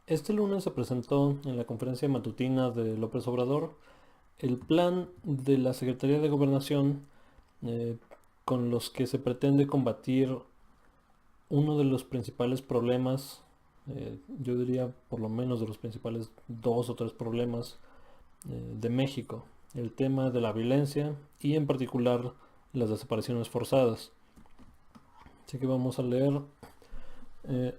Este lunes se presentó en la conferencia matutina de López Obrador el plan de la Secretaría de Gobernación eh, con los que se pretende combatir uno de los principales problemas, yo diría por lo menos de los principales dos o tres problemas de México, el tema de la violencia y en particular las desapariciones forzadas. Así que vamos a leer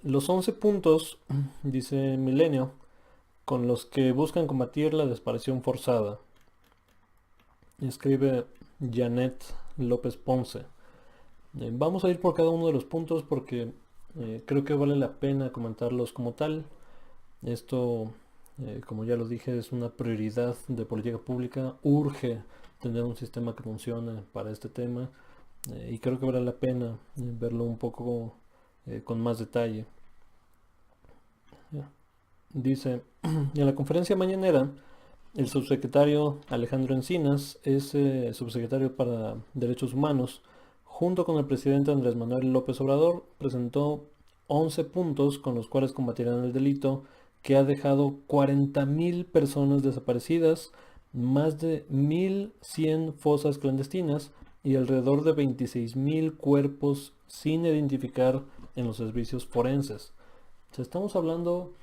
los 11 puntos, dice Milenio, con los que buscan combatir la desaparición forzada. Escribe Janet López Ponce. Vamos a ir por cada uno de los puntos porque creo que vale la pena comentarlos como tal. Esto, como ya lo dije, es una prioridad de política pública. Urge tener un sistema que funcione para este tema y creo que vale la pena verlo un poco con más detalle. Dice, en la conferencia mañanera, el subsecretario Alejandro Encinas es subsecretario para Derechos Humanos. Junto con el presidente Andrés Manuel López Obrador, presentó 11 puntos con los cuales combatirán el delito que ha dejado 40.000 personas desaparecidas, más de 1.100 fosas clandestinas y alrededor de 26.000 cuerpos sin identificar en los servicios forenses. O sea, estamos hablando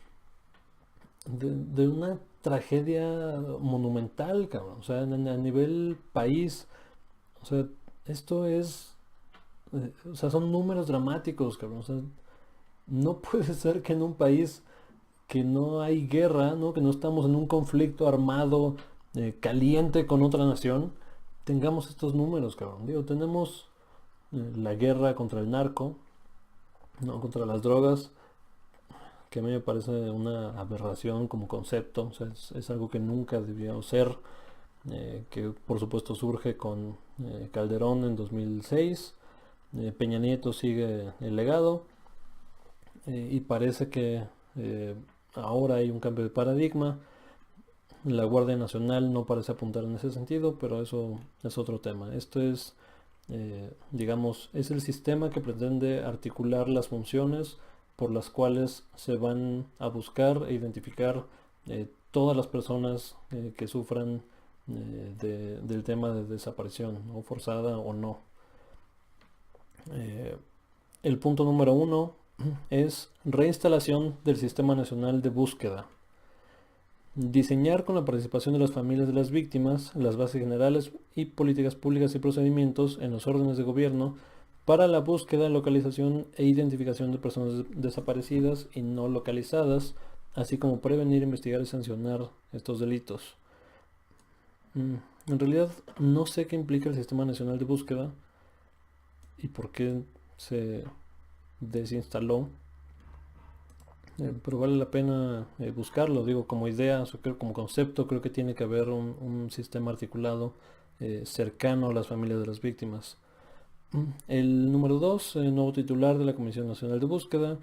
de una tragedia monumental, cabrón. O sea, a nivel país. O sea, esto es. O sea, son números dramáticos, cabrón. O sea, no puede ser que en un país que no hay guerra, ¿no? Que no estamos en un conflicto armado caliente con otra nación, tengamos estos números, cabrón. Digo, tenemos la guerra contra el narco, ¿no? Contra las drogas, que a mí me parece una aberración como concepto, o sea, es algo que nunca debió ser, que por supuesto surge con Calderón en 2006, Peña Nieto sigue el legado y parece que ahora hay un cambio de paradigma, la Guardia Nacional no parece apuntar en ese sentido, pero eso es otro tema. Esto es, digamos, es el sistema que pretende articular las funciones por las cuales se van a buscar e identificar todas las personas que sufran del tema de desaparición, o forzada o no. Eh, el punto número uno es reinstalación del Sistema Nacional de Búsqueda. Diseñar con la participación de las familias de las víctimas las bases generales y políticas públicas y procedimientos en los órdenes de gobierno para la búsqueda, localización e identificación de personas desaparecidas y no localizadas, así como prevenir, investigar y sancionar estos delitos. En realidad no sé qué implica el Sistema Nacional de Búsqueda y por qué se desinstaló, pero vale la pena buscarlo, digo, como idea, creo, como concepto, creo que tiene que haber un sistema articulado cercano a las familias de las víctimas. El número 2, nuevo titular de la Comisión Nacional de Búsqueda.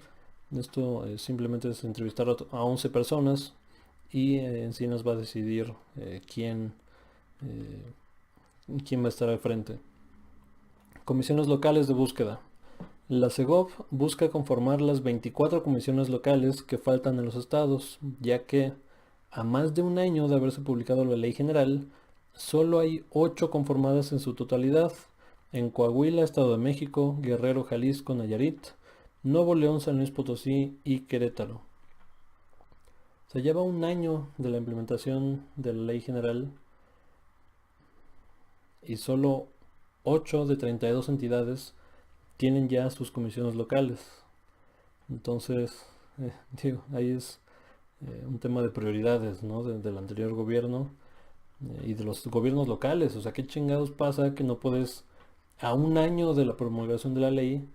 Esto simplemente es entrevistar a 11 personas y Encinas va a decidir eh, quién va a estar al frente. Comisiones locales de búsqueda. La CEGOV busca conformar las 24 comisiones locales que faltan en los estados, ya que a más de un año de haberse publicado la ley general, solo hay 8 conformadas en su totalidad, en Coahuila, Estado de México, Guerrero, Jalisco, Nayarit, Nuevo León, San Luis Potosí y Querétaro. Se lleva un año de la implementación de la ley general y solo 8 de 32 entidades tienen ya sus comisiones locales. Entonces, digo, ahí es un tema de prioridades, ¿no? Del anterior gobierno y de los gobiernos locales. O sea, ¿qué chingados pasa que no puedes, a un año de la promulgación de la ley,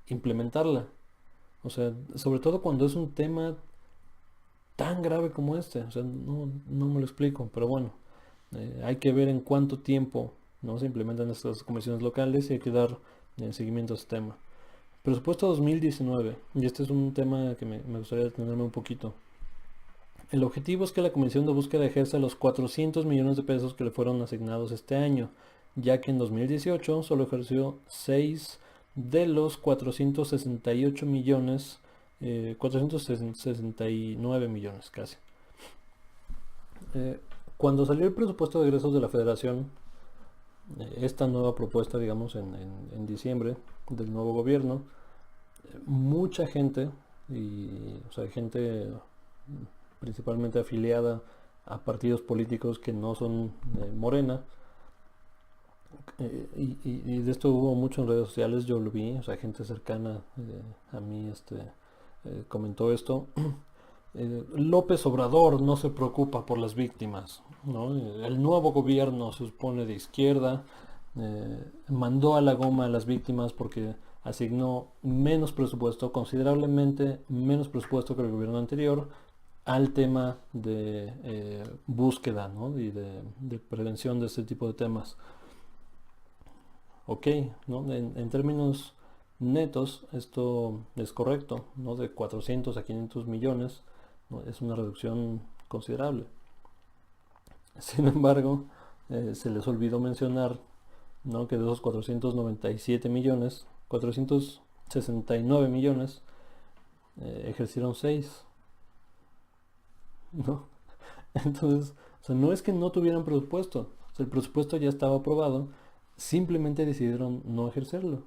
implementarla? O sea, sobre todo cuando es un tema tan grave como este. O sea, no me lo explico, pero bueno, hay que ver en cuánto tiempo no se implementan estas comisiones locales y hay que dar seguimiento a este tema. Presupuesto 2019, y este es un tema que me gustaría detenerme un poquito. El objetivo es que la Comisión de Búsqueda ejerza los 400 millones de pesos que le fueron asignados este año, ya que en 2018 solo ejerció 6 de los 468 millones 469 millones casi. Cuando salió el presupuesto de egresos de la federación, esta nueva propuesta, digamos, en diciembre del nuevo gobierno, mucha gente, o sea, gente principalmente afiliada a partidos políticos que no son Morena, y de esto hubo mucho en redes sociales, yo lo vi, o sea, gente cercana a mí comentó esto. López Obrador no se preocupa por las víctimas, ¿no? El nuevo gobierno se supone de izquierda, mandó a la goma a las víctimas porque asignó menos presupuesto, considerablemente menos presupuesto que el gobierno anterior, al tema de búsqueda, ¿no? Y de prevención de este tipo de temas. Ok, ¿no? En términos netos esto es correcto, ¿no? De 400 a 500 millones, ¿no? Es una reducción considerable. Sin embargo, se les olvidó mencionar, ¿no? Que de esos 497 millones, 469 millones, ejercieron 6, ¿no? Entonces, o sea, no es que no tuvieran presupuesto, o sea, el presupuesto ya estaba aprobado, simplemente decidieron no ejercerlo.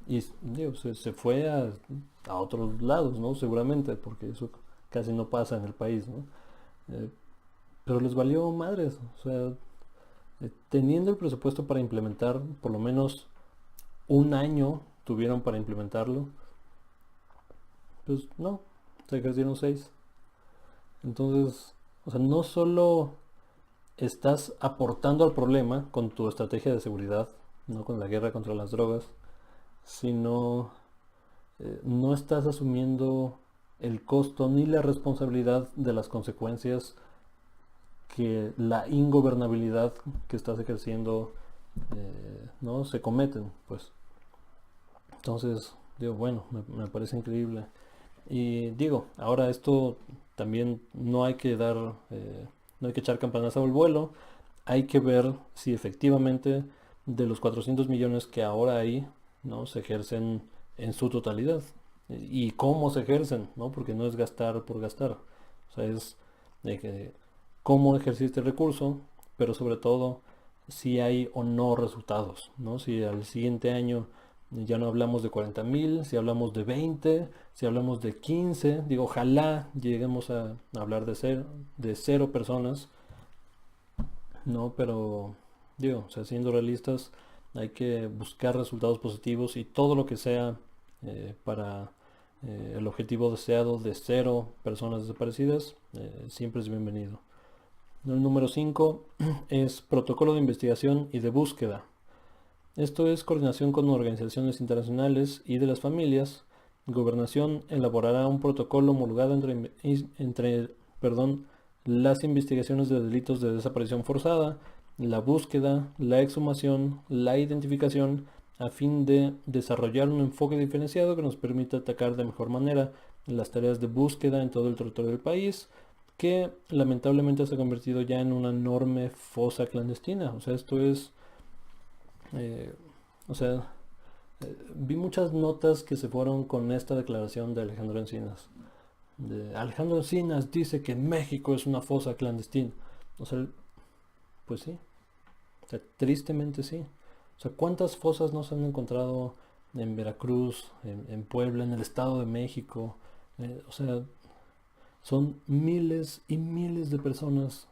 Y digo, se fue a otros lados, ¿no? Seguramente, porque eso casi no pasa en el país, ¿no? Eh, pero les valió madres, o sea, teniendo el presupuesto para implementar, por lo menos un año tuvieron para implementarlo, pues no, se ejercieron 6. Entonces, o sea, no solo estás aportando al problema con tu estrategia de seguridad, no con la guerra contra las drogas, sino no estás asumiendo el costo ni la responsabilidad de las consecuencias que la ingobernabilidad que estás ejerciendo no se cometen, pues. Entonces, digo, bueno, me parece increíble. Y digo, ahora esto también no hay que dar, no hay que echar campanazo al vuelo, hay que ver si efectivamente de los 400 millones que ahora hay, ¿no? Se ejercen en su totalidad. Y cómo se ejercen, ¿no? Porque no es gastar por gastar. O sea, es de que cómo ejerciste el recurso, pero sobre todo si hay o no resultados, ¿no? Si al siguiente año ya no hablamos de 40,000, si hablamos de 20, si hablamos de 15, digo, ojalá lleguemos a hablar de cero personas, ¿no? Pero, digo, o sea, siendo realistas, hay que buscar resultados positivos y todo lo que sea para el objetivo deseado de cero personas desaparecidas, siempre es bienvenido. El número 5 es protocolo de investigación y de búsqueda. Esto es coordinación con organizaciones internacionales y de las familias. Gobernación elaborará un protocolo homologado entre las investigaciones de delitos de desaparición forzada, la búsqueda, la exhumación, la identificación, a fin de desarrollar un enfoque diferenciado que nos permita atacar de mejor manera las tareas de búsqueda en todo el territorio del país, que lamentablemente se ha convertido ya en una enorme fosa clandestina. O sea, esto es eh, o sea, vi muchas notas que se fueron con esta declaración de Alejandro Encinas. Alejandro Encinas dice que México es una fosa clandestina. O sea, pues sí. O sea, tristemente sí. O sea, ¿cuántas fosas no se han encontrado en Veracruz, en Puebla, en el Estado de México? O sea, son miles y miles de personas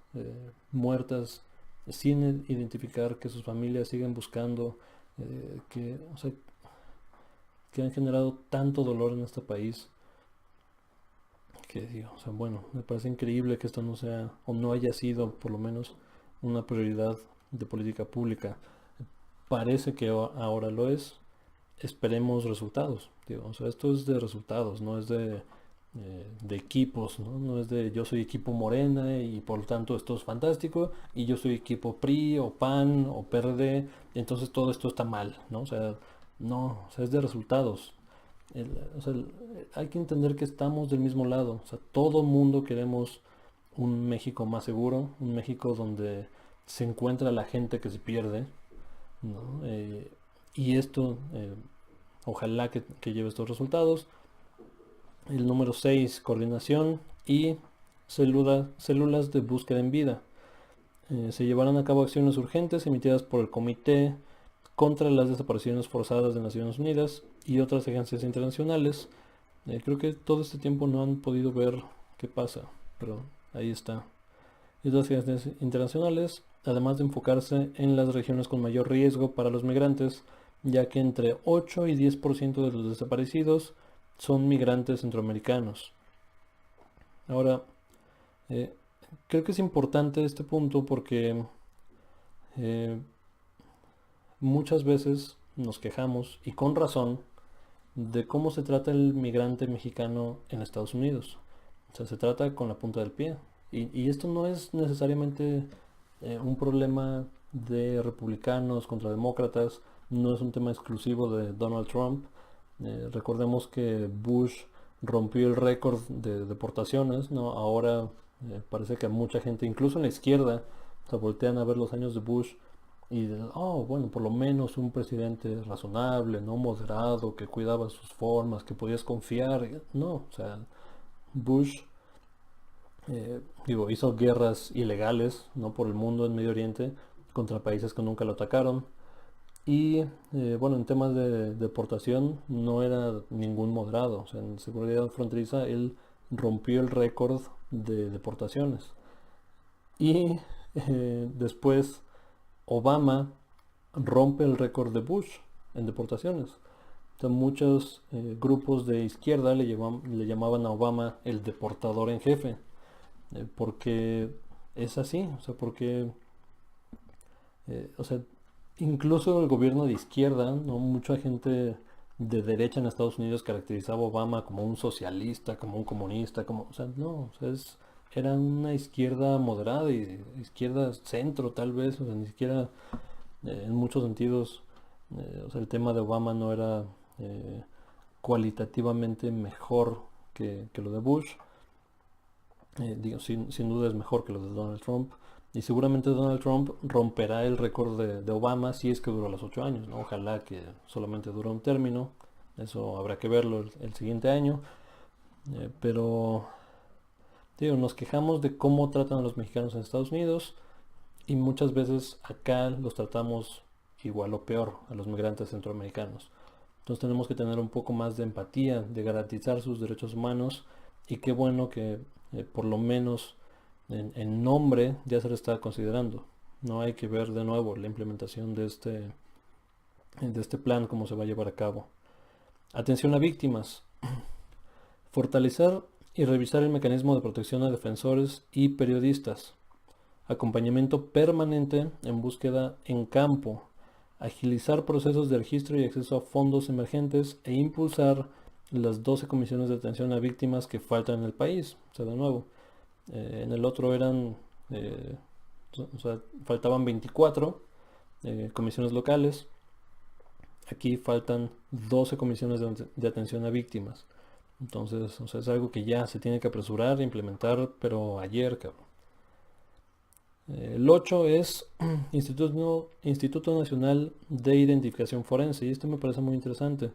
muertas sin identificar, que sus familias siguen buscando, o sea, que han generado tanto dolor en este país, que digo, o sea, bueno, me parece increíble que esto no sea o no haya sido por lo menos una prioridad de política pública. Parece que ahora lo es. Esperemos resultados. Digo, o sea, esto es de resultados, no es de equipos, ¿no? No es de yo soy equipo Morena y por lo tanto esto es fantástico y yo soy equipo PRI o PAN o PRD, entonces todo esto está mal, ¿no? O sea, no, o sea, es de resultados. O sea, hay que entender que estamos del mismo lado, o sea, todo mundo queremos un México más seguro, un México donde se encuentra la gente que se pierde, ¿no? Y esto, ojalá que lleve estos resultados. El número 6, coordinación y células de búsqueda en vida. Se llevarán a cabo acciones urgentes emitidas por el Comité contra las Desapariciones Forzadas de Naciones Unidas y otras agencias internacionales. Creo que todo este tiempo no han podido ver qué pasa, pero ahí está. Y otras agencias internacionales, además de enfocarse en las regiones con mayor riesgo para los migrantes, ya que entre 8 y 10% de los desaparecidos son migrantes centroamericanos. Ahora, eh, creo que es importante este punto porque eh, muchas veces nos quejamos, y con razón, de cómo se trata el migrante mexicano en Estados Unidos. O sea, se trata con la punta del pie. Y esto no es necesariamente un problema de republicanos contra demócratas, no es un tema exclusivo de Donald Trump. Recordemos que Bush rompió el récord de deportaciones, ¿no? Ahora parece que a mucha gente, incluso en la izquierda, se voltean a ver los años de Bush y oh, bueno, por lo menos un presidente razonable, no moderado, que cuidaba sus formas, que podías confiar. No, o sea, Bush, hizo guerras ilegales, ¿no? Por el mundo en Medio Oriente contra países que nunca lo atacaron. Y bueno, en temas de deportación no era ningún moderado. O sea, en seguridad fronteriza él rompió el récord de deportaciones. Y después Obama rompe el récord de Bush en deportaciones. Entonces, muchos grupos de izquierda le llamaban a Obama el deportador en jefe, porque es así, o sea, porque, o sea, incluso el gobierno de izquierda, ¿no? Mucha gente de derecha en Estados Unidos caracterizaba a Obama como un socialista, como un comunista, como, o sea, no, o sea, era una izquierda moderada y izquierda centro tal vez, o sea, ni siquiera en muchos sentidos, o sea, el tema de Obama no era eh, cualitativamente mejor que lo de Bush. Digo, sin duda es mejor que lo de Donald Trump. Y seguramente Donald Trump romperá el récord de Obama si es que duró los 8 años, ¿no? Ojalá que solamente dure un término. Eso habrá que verlo el siguiente año. Pero, digo, nos quejamos de cómo tratan a los mexicanos en Estados Unidos. Y muchas veces acá los tratamos igual o peor a los migrantes centroamericanos. Entonces tenemos que tener un poco más de empatía, de garantizar sus derechos humanos. Y qué bueno que por lo menos en nombre ya se lo está considerando. No hay que ver de nuevo la implementación de este plan, cómo se va a llevar a cabo. Atención a víctimas. Fortalecer y revisar el mecanismo de protección a defensores y periodistas. Acompañamiento permanente en búsqueda en campo. Agilizar procesos de registro y acceso a fondos emergentes e impulsar las 12 comisiones de atención a víctimas que faltan en el país. O sea, de nuevo, en el otro eran, o sea, faltaban 24 comisiones locales. Aquí faltan 12 comisiones de atención a víctimas. Entonces, o sea, es algo que ya se tiene que apresurar e implementar, pero ayer, cabrón. El 8 es Instituto Nacional de Identificación Forense, y esto me parece muy interesante.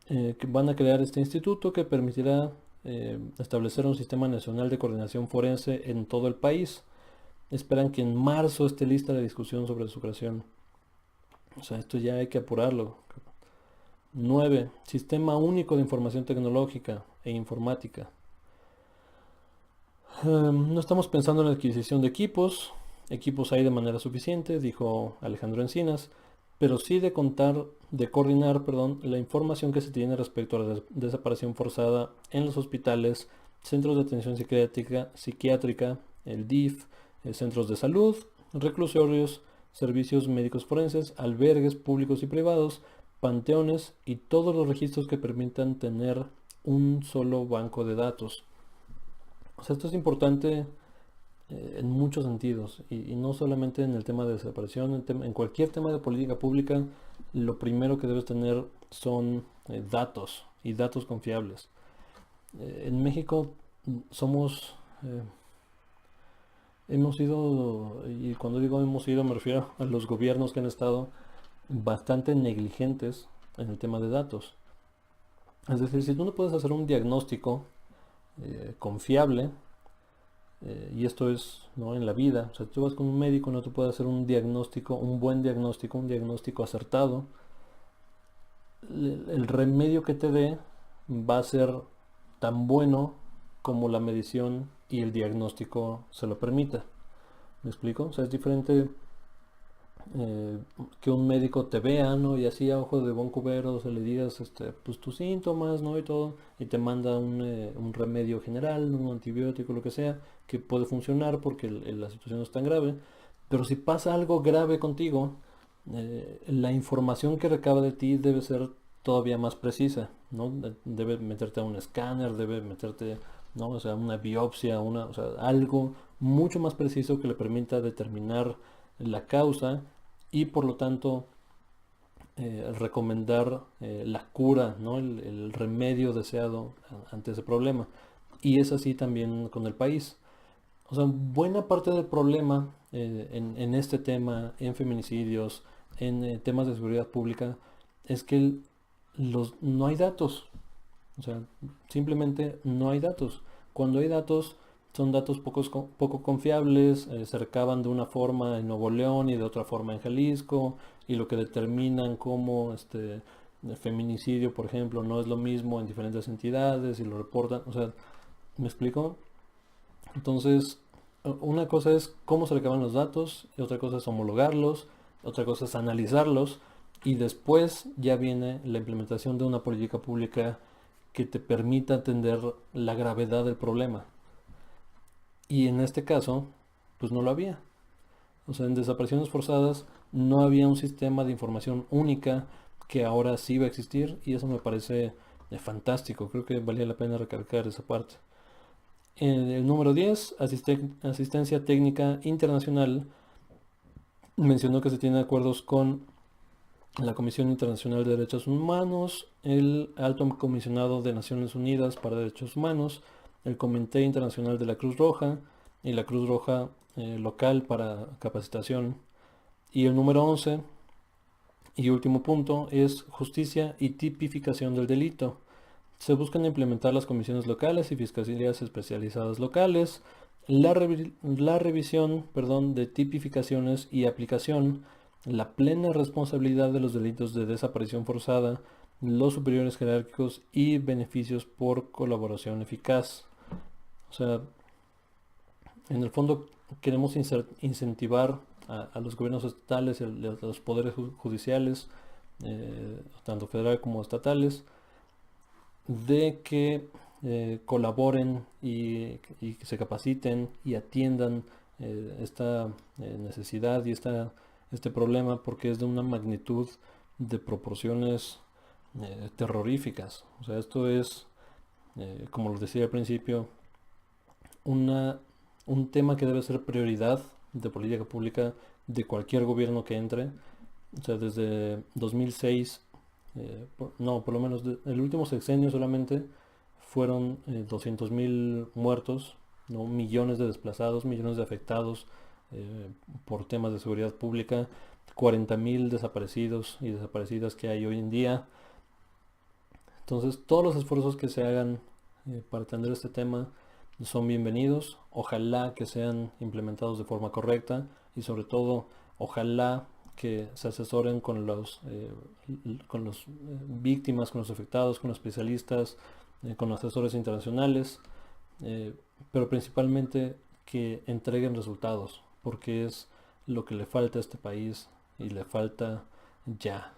Que van a crear este instituto que permitirá establecer un sistema nacional de coordinación forense en todo el país. Esperan que en marzo esté lista la discusión sobre su creación. O sea, esto ya hay que apurarlo. 9. Sistema único de información tecnológica e informática. No estamos pensando en la adquisición de equipos. Equipos hay de manera suficiente, dijo Alejandro Encinas, pero sí de coordinar, perdón, la información que se tiene respecto a la desaparición forzada en los hospitales, centros de atención psiquiátrica, el DIF, centros de salud, reclusorios, servicios médicos forenses, albergues públicos y privados, panteones y todos los registros que permitan tener un solo banco de datos. O sea, esto es importante en muchos sentidos y no solamente en el tema de desaparición, en cualquier tema de política pública, lo primero que debes tener son datos y datos confiables. En México somos, hemos sido, y cuando digo hemos sido me refiero a los gobiernos que han estado bastante negligentes en el tema de datos. Es decir, si tú no puedes hacer un diagnóstico confiable, y esto es, ¿no?, en la vida, o sea, tú vas con un médico, no te puede hacer un diagnóstico, un diagnóstico acertado, el remedio que te dé va a ser tan bueno como la medición y el diagnóstico se lo permita. ¿Me explico? O sea, es diferente eh, que un médico te vea, ¿no? Y así a ojos de buen cubero, o sea, le digas, pues tus síntomas, ¿no? Y todo, y te manda un remedio general, un antibiótico, lo que sea, que puede funcionar porque la situación no es tan grave. Pero si pasa algo grave contigo, la información que recaba de ti debe ser todavía más precisa, ¿no? Debe meterte a un escáner, debe meterte, ¿no? O sea, una biopsia, o sea, algo mucho más preciso que le permita determinar la causa y por lo tanto recomendar la cura, ¿no? El remedio deseado ante ese problema. Y es así también con el país. O sea, buena parte del problema en este tema, en feminicidios, en temas de seguridad pública, es que no hay datos. O sea, simplemente no hay datos. Cuando hay datos, son datos poco confiables, se recaban de una forma en Nuevo León y de otra forma en Jalisco, y lo que determinan como el feminicidio, por ejemplo, no es lo mismo en diferentes entidades y lo reportan. O sea, ¿me explico? Entonces, una cosa es cómo se recaban los datos, y otra cosa es homologarlos, otra cosa es analizarlos, y después ya viene la implementación de una política pública que te permita atender la gravedad del problema. Y en este caso, pues no lo había. O sea, en desapariciones forzadas no había un sistema de información única que ahora sí va a existir y eso me parece fantástico. Creo que valía la pena recalcar esa parte. En el número 10, asistencia técnica internacional, mencionó que se tienen acuerdos con la Comisión Internacional de Derechos Humanos, el Alto Comisionado de Naciones Unidas para Derechos Humanos, el Comité Internacional de la Cruz Roja y la Cruz Roja local para capacitación. Y el número 11 y último punto es justicia y tipificación del delito. Se buscan implementar las comisiones locales y fiscalías especializadas locales, la revisión, perdón, de tipificaciones y aplicación, la plena responsabilidad de los delitos de desaparición forzada, los superiores jerárquicos y beneficios por colaboración eficaz. O sea, en el fondo queremos incentivar a los gobiernos estatales y a los poderes judiciales, tanto federal como estatales, de que colaboren y que se capaciten y atiendan esta necesidad y este problema porque es de una magnitud de proporciones terroríficas. O sea, esto es, como lo decía al principio, una, un tema que debe ser prioridad de política pública de cualquier gobierno que entre. O sea, desde 2006, no, por lo menos el último sexenio solamente fueron 200.000 muertos, ¿no? Millones de desplazados, millones de afectados por temas de seguridad pública, 40.000 desaparecidos y desaparecidas que hay hoy en día. Entonces, todos los esfuerzos que se hagan para atender este tema son bienvenidos. Ojalá que sean implementados de forma correcta y sobre todo, ojalá que se asesoren con los víctimas, con los afectados, con los especialistas, con los asesores internacionales, pero principalmente que entreguen resultados, porque es lo que le falta a este país y le falta ya.